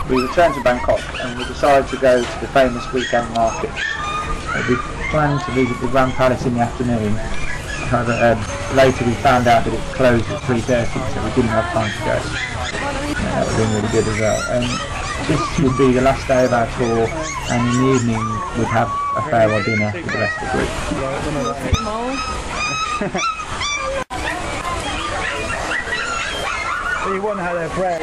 we returned to Bangkok and we decided to go to the famous weekend market. We planned to visit the Grand Palace in the afternoon. However, later we found out that it closed at 3:30, so we didn't have time to go. That would have been really good as well. This would be the last day of our tour, and in the evening we'd have a farewell dinner with the rest of the group. So you wouldn't have that bread.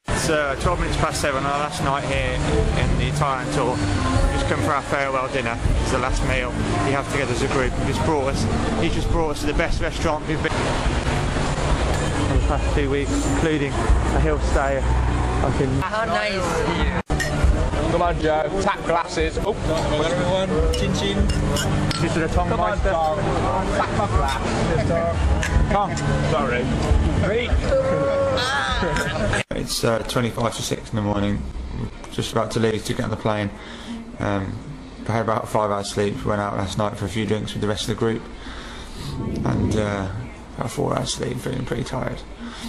It's 12 minutes past 7 our last night here in the Thailand tour. Just come for our farewell dinner. It's the last meal we have together as a group. He's just brought us to the best restaurant we've been for the past 2 weeks, including a hill stay. How nice! Come on, Joe. Tap glasses. Oh, everyone. Chin chin. This is the tongue. Come on, Tom. Tap my glass. Tom. Sorry. 3. It's 25 to 6 in the morning. We're just about to leave to get on the plane. We had about 5 hours sleep. We went out last night for a few drinks with the rest of the group, and about 4 hours sleep. Feeling pretty tired.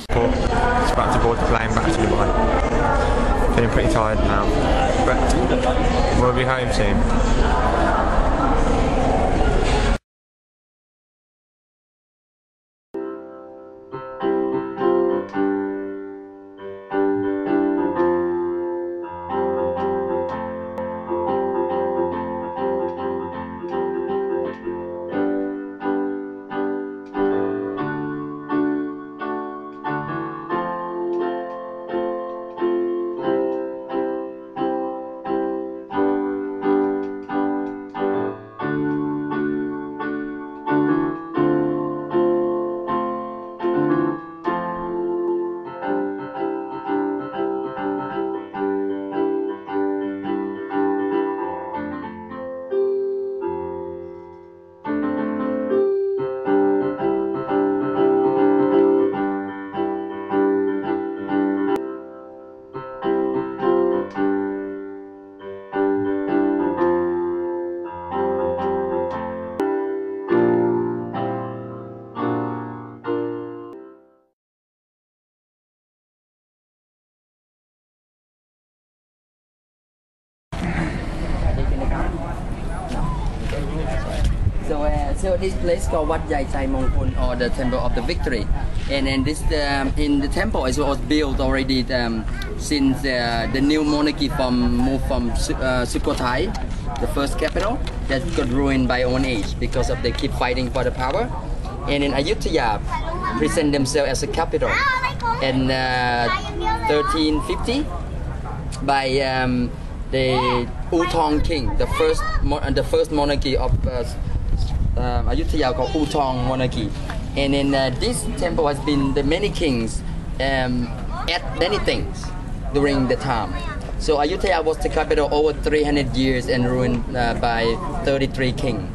It's about to board the plane back to Dubai. Feeling pretty tired now, but we'll be home soon. So this place called Wat Yai Chai Mongkun, or the Temple of the Victory, and then this in the temple it was built already since the new monarchy moved from Sukhothai, the first capital, that got ruined by old age because of they keep fighting for the power, and in Ayutthaya present themselves as a capital in 1350 by the Utong king, the first monarchy of Ayutthaya called Utong monarchy, and in this temple has been the many kings add many things during the time. So Ayutthaya was the capital over 300 years and ruined by 33 kings.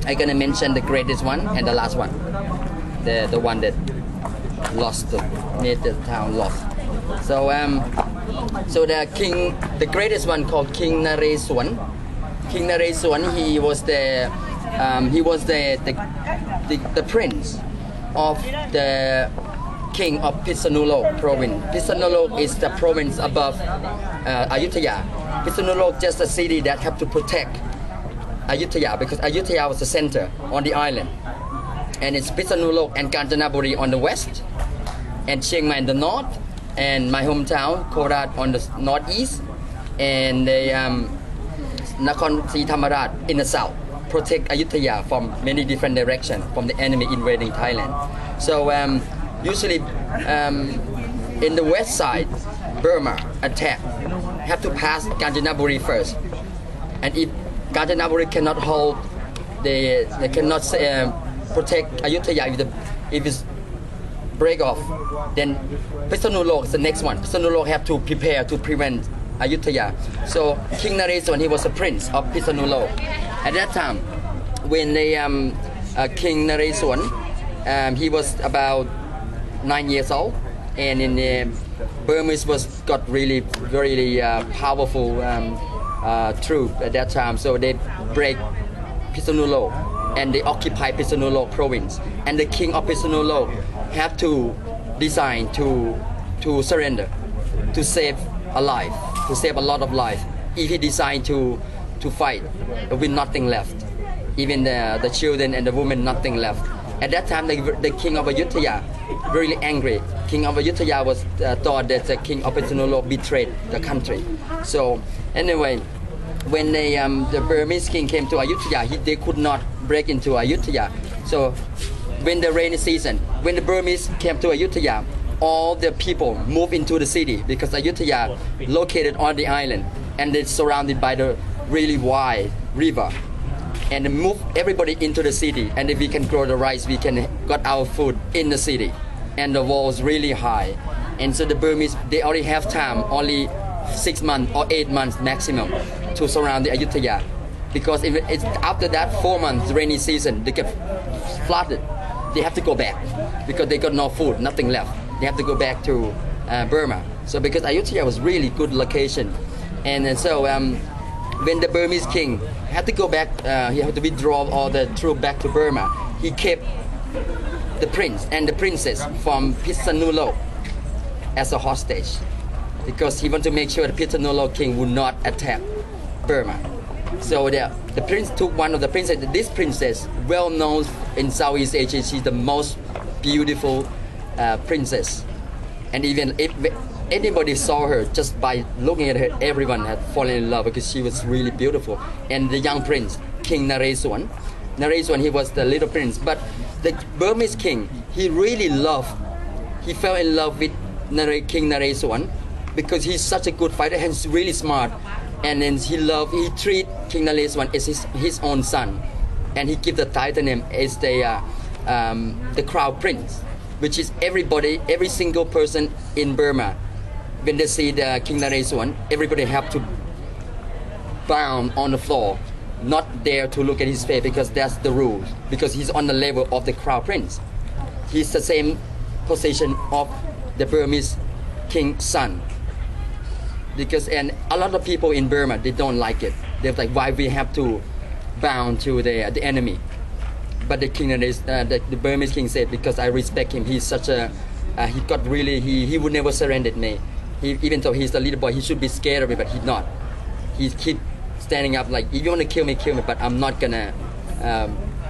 I'm gonna mention the greatest one and the last one, the one that made the town lost. So so the greatest one called King Naresuan. King Naresuan, he was the prince of the king of Phitsanulok province. Phitsanulok is the province above Ayutthaya. Phitsanulok just a city that have to protect Ayutthaya because Ayutthaya was the center on the island, and it's Phitsanulok and Kanchanaburi on the west, and Chiang Mai in the north, and my hometown Korat on the northeast, and the Nakhon Si Thammarat in the south. Protect Ayutthaya from many different directions from the enemy invading Thailand. So usually in the west side, Burma attack have to pass Kanchanaburi first, and if Kanchanaburi cannot hold, they cannot protect Ayutthaya if it's break off, then Phitsanulok is the next one. Phitsanulok have to prepare to prevent Ayutthaya. So King Naresuan, he was a prince of Phitsanulok. At that time, when the King Naresuan, he was about 9 years old, and in the Burmese got really very powerful troop at that time. So they break Phitsanulok and they occupy Phitsanulok province. And the king of Phitsanulok have to design to surrender to save alive, to save a lot of life. If he decide to fight, with nothing left, even the children and the women, nothing left. At that time, the king of Ayutthaya really angry. King of Ayutthaya was thought that the king of Pitsanulok betrayed the country. So anyway, when the Burmese king came to Ayutthaya, they could not break into Ayutthaya. So when the rainy season, when the Burmese came to Ayutthaya, all the people moved into the city because Ayutthaya located on the island and it's surrounded by the really wide river. And move everybody into the city, and if we can grow the rice, we can got our food in the city. And the walls really high, and so the Burmese, they already have time, only 6 months or 8 months maximum, to surround the Ayutthaya, because if it's after that 4 months rainy season, they get flooded. They have to go back because they got no food, nothing left. They have to go back to Burma. So because Ayutthaya was really good location, and so when the Burmese king had to go back, he had to withdraw all the troops back to Burma. He kept the prince and the princess from Pitsanulok as a hostage because he wanted to make sure the Pitsanulok king would not attack Burma. So the prince took one of the princesses. This princess, well known in Southeast Asia, she's the most beautiful princess. And even if anybody saw her, just by looking at her, everyone had fallen in love because she was really beautiful. And the young prince, King Naresuan, he was the little prince. But the Burmese king, he fell in love with King Naresuan because he's such a good fighter and he's really smart. And then he treat King Naresuan as his own son. And he give the title name as the crown prince, which is every single person in Burma. When they see the King Naresuan, everybody have to bow on the floor, not dare to look at his face because that's the rule. Because he's on the level of the crown prince. He's the same position of the Burmese king's son. And a lot of people in Burma, they don't like it. They're like, why we have to bow to the enemy? But the Burmese king said, because I respect him. He's such a he would never surrender me. Even though he's a little boy, he should be scared of me, but he's not. He keep standing up like, if you want to kill me, but I'm not gonna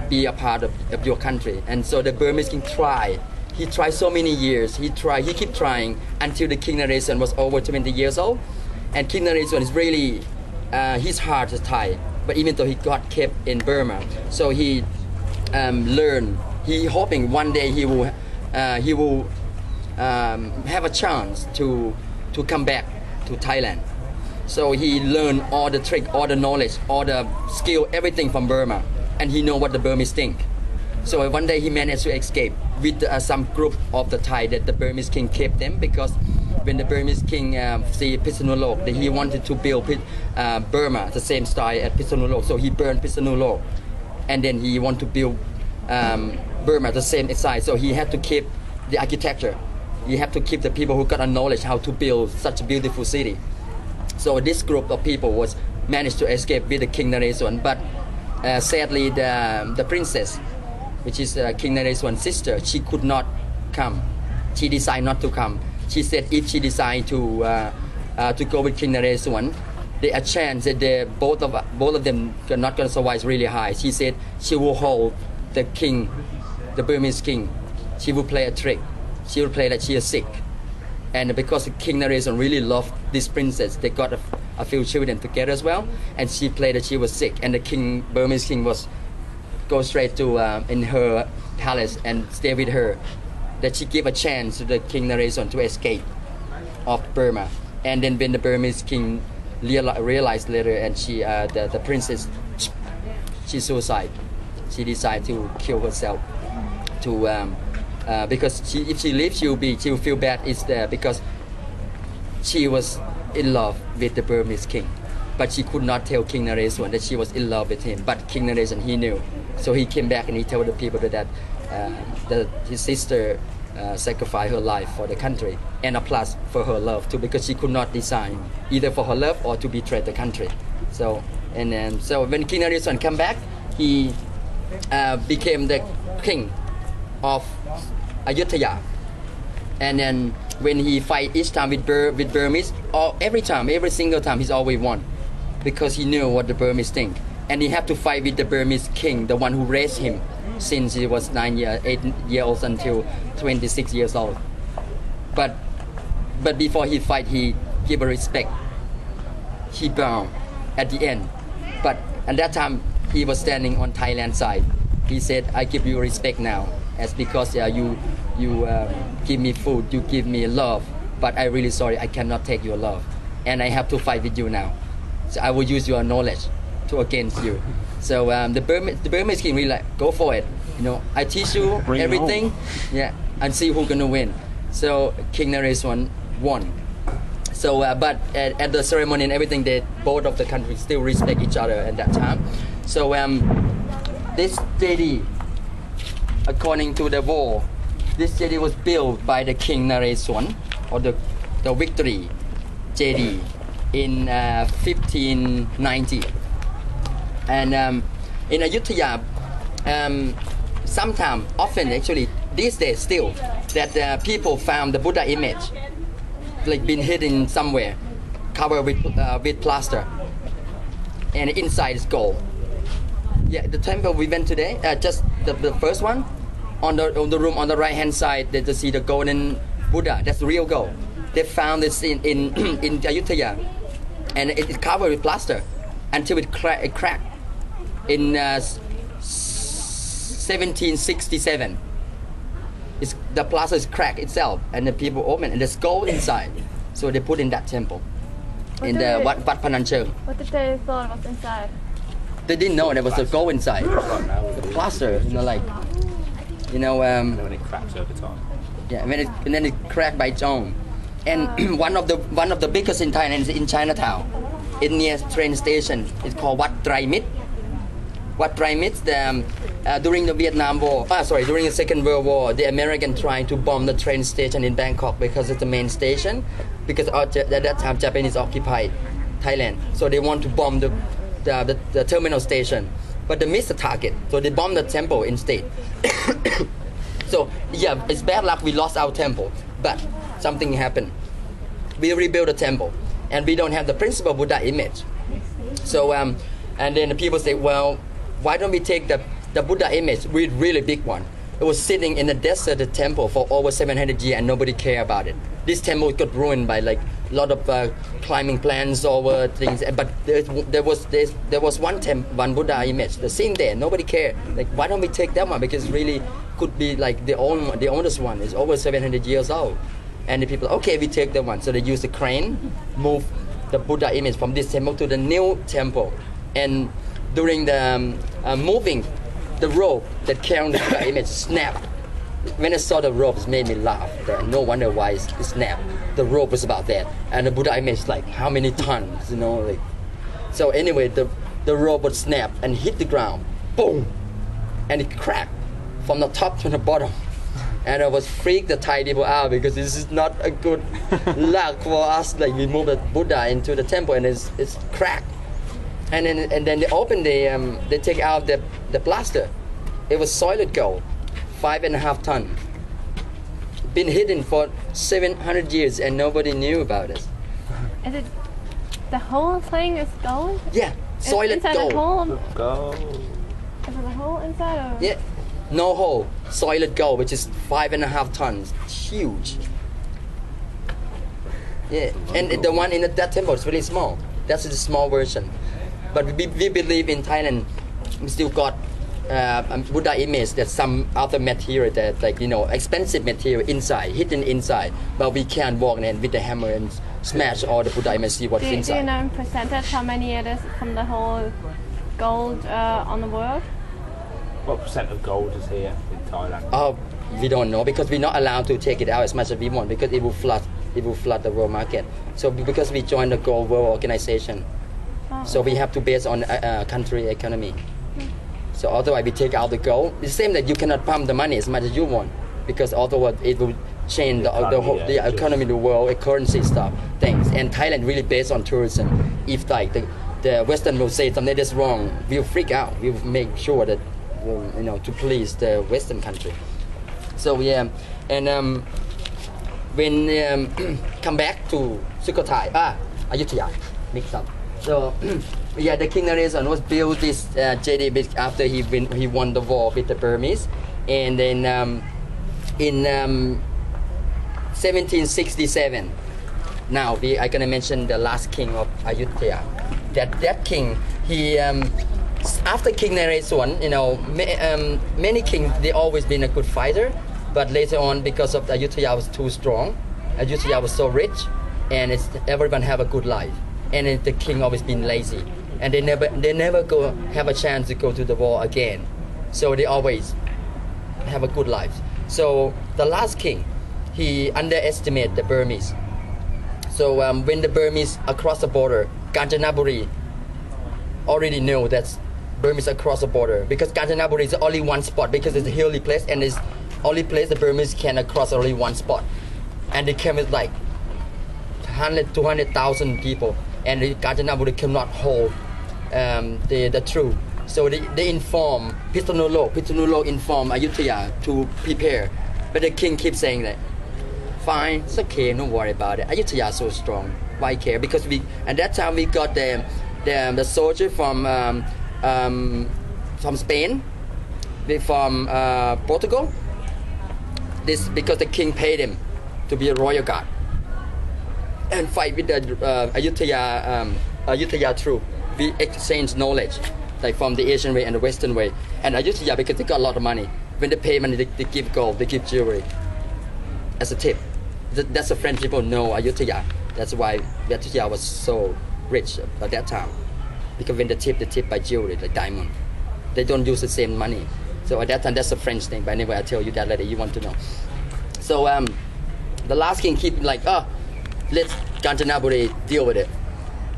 be a part of your country. And so the Burmese king tried. He tried so many years. He kept trying until the King Naresuan was over 20 years old. And King Naresuan is really, his heart is Thai. But even though he got kept in Burma, so he learned. He hoping one day he will have a chance to come back to Thailand. So he learned all the trick, all the knowledge, all the skill, everything from Burma, and he know what the Burmese think. So one day he managed to escape with some group of the Thai that the Burmese king kept them, because when the Burmese king see Pitsanulok, he wanted to build Burma the same style as Pitsanulok, so he burned Pitsanulok, and then he wanted to build Burma the same size. So he had to keep the architecture. You have to keep the people who got a knowledge how to build such a beautiful city. So this group of people was managed to escape with the King Naresuan, but sadly the princess, which is King Naresuan's sister, she could not come. She decided not to come. She said if she decided to go with King Naresuan, the chance that both of them are not going to survive really high. She said she will hold the king, the Burmese king. She will play a trick. She will play that she is sick. And because King Naresuan really loved this princess, they got a few children together as well. And she played that she was sick. And the Burmese king was go straight to in her palace and stay with her. That she gave a chance to the King Naresuan to escape of Burma. And then when the Burmese king realized later, and the princess, she suicide. She decided to kill herself because if she lives, she will feel bad. It's because she was in love with the Burmese king, but she could not tell King Naresuan that she was in love with him. But King Naresuan, he knew, so he came back and he told the people that his sister sacrificed her life for the country, and a plus for her love too, because she could not decide either for her love or to betray the country. So when King Naresuan came back, he became the king of Ayutthaya, and then when he fight each time with Burmese, or every single time he's always won, because he knew what the Burmese think, and he had to fight with the Burmese king, the one who raised him since he was 8 years old until 26 years old. But before he fight, he give a respect. He bowed at the end. But at that time, he was standing on Thailand side. He said, "I give you respect now, as because you give me food, you give me love. But I really sorry, I cannot take your love, and I have to fight with you now. So I will use your knowledge to against you." So the Burmese king really like, "Go for it. I teach you Bring it everything, yeah, and see who's gonna win." So King Naresuan won. So, but at the ceremony and everything, both of the countries still respect each other at that time. So this JD, according to the wall, this JD was built by the King Naresuan, or the victory JD, in 1590. And in Ayutthaya, sometimes, often actually, these days still, that people found the Buddha image, like been hidden somewhere, covered with plaster, and inside is gold. Yeah, the temple we went today, just the first one, on the room on the right hand side, they just see the golden Buddha. That's real gold. They found this in Ayutthaya, and it is covered with plaster until it cracked in 1767. The plaza is cracked itself, and the people open, and there's gold inside. So they put in that temple, in the Wat Panan Cheng. What did they thought was inside? They didn't know there was a gold inside. The plaster, like, when it cracks over time. yeah, and then it cracked by its own. And one of the biggest in Thailand is in Chinatown, in near train station. It's called Wat Trai Mit. Wat Trai Mit, during the during the Second World War, the American tried to bomb the train station in Bangkok because it's the main station, because at that time Japanese occupied Thailand, so they want to bomb the terminal station, but they missed the target, so they bombed the temple instead. So yeah, it's bad luck we lost our temple, but something happened. We rebuilt the temple, and we don't have the principal Buddha image. So and then the people say, well, why don't we take the Buddha image, really big one? It was sitting in a deserted temple for over 700 years and nobody cared about it. This temple got ruined by like a lot of climbing plants over things. But there was one Buddha image, the same there. Nobody cared. Like, why don't we take that one? Because really could be like the oldest one. It's over 700 years old. And the people, okay, we take that one. So they use the crane, move the Buddha image from this temple to the new temple. And during the moving, the rope that carried the Buddha image snapped. When I saw the rope, it made me laugh. No wonder why it snapped. The rope was about that, and the Buddha image like how many tons, like. So anyway, the rope would snap and hit the ground, boom, and it cracked from the top to the bottom. And I was freaked the Thai people out because this is not a good luck for us. Like, we moved the Buddha into the temple and it's cracked. And then they open they take out the plaster. It was solid gold, 5.5 tons. Been hidden for 700 years and nobody knew about it. Is it the whole thing is gold? Yeah, solid inside gold. The hole? Go. Is it a hole inside? Or? Yeah, no hole, solid gold, which is 5.5 tons. Huge. Yeah, and the one in that temple is really small. That's the small version. But we believe in Thailand, we still got Buddha image, that some other material that, like, expensive material inside, hidden inside, but we can't walk in with the hammer and smash all the Buddha image, see what's inside. Do you know in percentage how many it is from the whole gold on the world? What percent of gold is here in Thailand? Oh, we don't know, because we're not allowed to take it out as much as we want, because it will flood the world market. So because we joined the Gold World Organization, so we have to base on country economy. So otherwise we take out the gold. It's the same that you cannot pump the money as much as you want, because otherwise it will change the whole economy of the world, currency stuff, things. And Thailand really based on tourism. If like the Western will say something that's wrong, we'll freak out. We'll make sure that to please the Western country. So yeah, and when come back to Sukhothai, Ayutthaya, mixed up. So yeah, the King Naresuan was built this JD after he won the war with the Burmese, and then in 1767. Now I gonna mention the last king of Ayutthaya. That king, he after King Naresuan, you know, many kings, they always been a good fighter, but later on, because of Ayutthaya was too strong, Ayutthaya was so rich, and everyone have a good life, and the king always been lazy, and they never go have a chance to go to the war again, so they always have a good life. So the last king, he underestimated the Burmese. So when the Burmese across the border, Kanchanaburi already know that Burmese across the border, because Kanchanaburi is only one spot, because it's a hilly place, and it's only place the Burmese can cross only one spot, and they came with like 200,000 people, and the Kanchanaburi cannot hold the truth. So they inform Pitsunulok inform Ayutthaya to prepare, but the king keeps saying that fine, it's okay, don't worry about it. Ayutthaya is so strong, why care? Because at that time we got the soldier from Spain, from Portugal. This because the king paid him to be a royal guard and fight with the Ayutthaya troop. We exchange knowledge, like from the Asian way and the Western way. And Ayutthaya, because they got a lot of money, when they pay money, they give gold, they give jewelry as a tip. That's the French people know Ayutthaya. That's why Ayutthaya was so rich at that time, because when they tip by jewelry, like diamond. They don't use the same money. So at that time, that's a French thing. But anyway, I'll tell you that later. You want to know. So the last king keep like, let Kanchanaburi deal with it,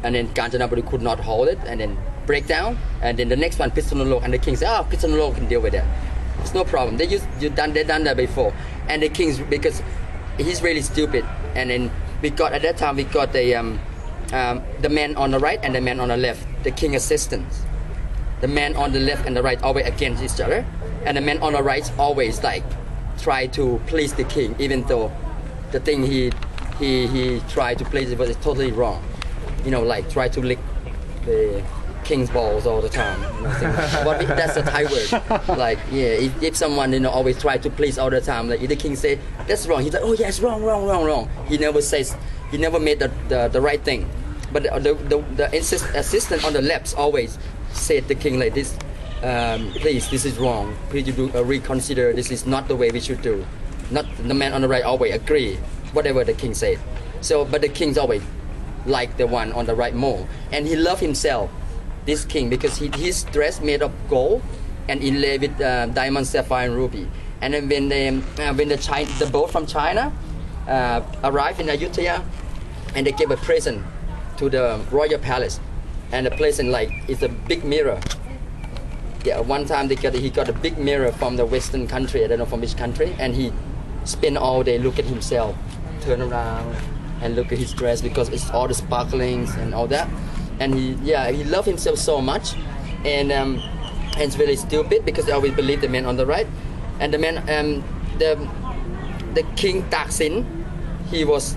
and then Kanchanaburi could not hold it, and then break down, and then the next one, Pitsunulok, and the king said, Pitsunulok can deal with it. It's no problem. They done that before, and the king's, because he's really stupid, and then at that time we got the man on the right and the man on the left, the king assistants. The man on the left and the right always against each other, and the man on the right always like try to please the king, even though the thing he tried to please it was totally wrong. You know, like try to lick the king's balls all the time. You know, that's a Thai word. Like, yeah, if someone, you know, always try to please all the time, like if the king say that's wrong, he's like, oh yes, wrong. He never made the right thing. But the assistant on the left always said the king like this, please, this is wrong. Please you do reconsider. This is not the way we should do. Not the man on the right always agree whatever the king said. So, but the king's always like the one on the right more, and he loved himself, this king, because his dress made of gold and inlaid with diamond, sapphire, and ruby. And then when the boat from China arrived in Ayutthaya, and they gave a present to the royal palace, and the present like is a big mirror. Yeah, one time he got a big mirror from the Western country, I don't know from which country, and he spent all day look at himself, turn around and look at his dress, because it's all the sparklings and all that. And he loved himself so much, and it's really stupid because they always believe the man on the right, and the man the king Taksin, he was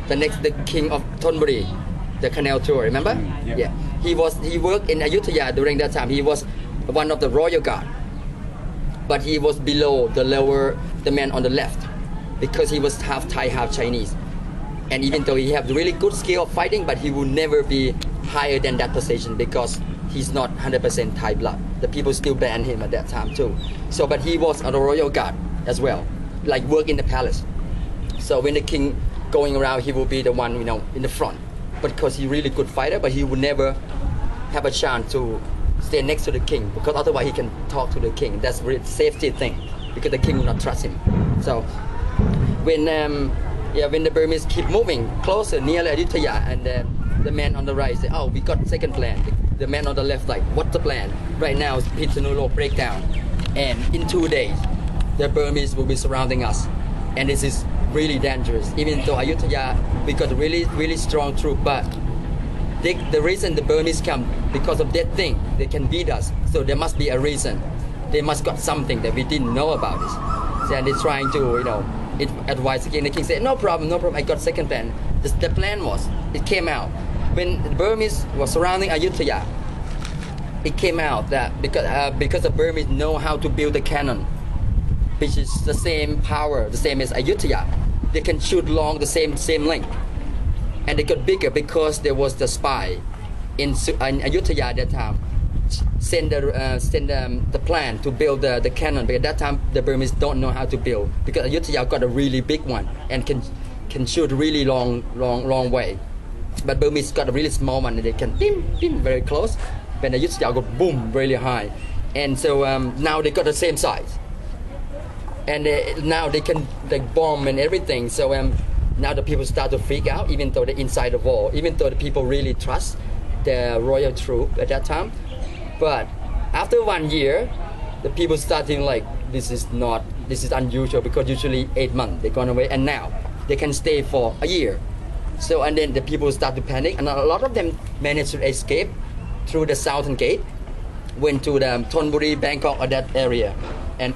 the king of Thonburi, the canal tour, remember? Yeah. He worked in Ayutthaya during that time. He was one of the royal guard, but he was below the man on the left, because he was half Thai, half Chinese. And even though he had really good skill of fighting, but he will never be higher than that position, because he's not 100% Thai blood. The people still banned him at that time too. So, but he was on the royal guard as well, like work in the palace. So when the king going around, he will be the one, you know, in the front. But because he's really good fighter, but he would never have a chance to stay next to the king, because otherwise he can talk to the king. That's a really safety thing, because the king will not trust him. So when the Burmese keep moving closer near Ayutthaya, and the man on the right say, oh, we got second plan. The man on the left like, what's the plan? Right now is Pitsunulok breakdown, and in 2 days the Burmese will be surrounding us, and this is really dangerous. Even though Ayutthaya, we got a really strong troop, but the reason the Burmese come, because of that thing, they can beat us. So there must be a reason. They must got something that we didn't know about this. So, and they're trying to, you know, advised the king. The king said, no problem, I got second plan. The plan was, it came out when the Burmese was surrounding Ayutthaya. It came out that because the Burmese know how to build the cannon, which is the same power, the same as Ayutthaya. They can shoot long the same length, and they got bigger because there was the spy in Ayutthaya at that time. Send the plan to build the cannon, but at that time the Burmese don't know how to build because Ayutthaya got a really big one and can shoot really long way, but Burmese got a really small one and they can pim very close. When Ayutthaya got boom really high, and so now they got the same size, and now they can like bomb and everything. So now the people start to freak out, even though they're inside the wall, even though the people really trust the royal troop at that time. But after 1 year, the people starting like this is unusual because usually 8 months they gone away, and now they can stay for a year. So and then the people start to panic, and a lot of them managed to escape through the southern gate, went to the Thonburi, Bangkok, or that area, and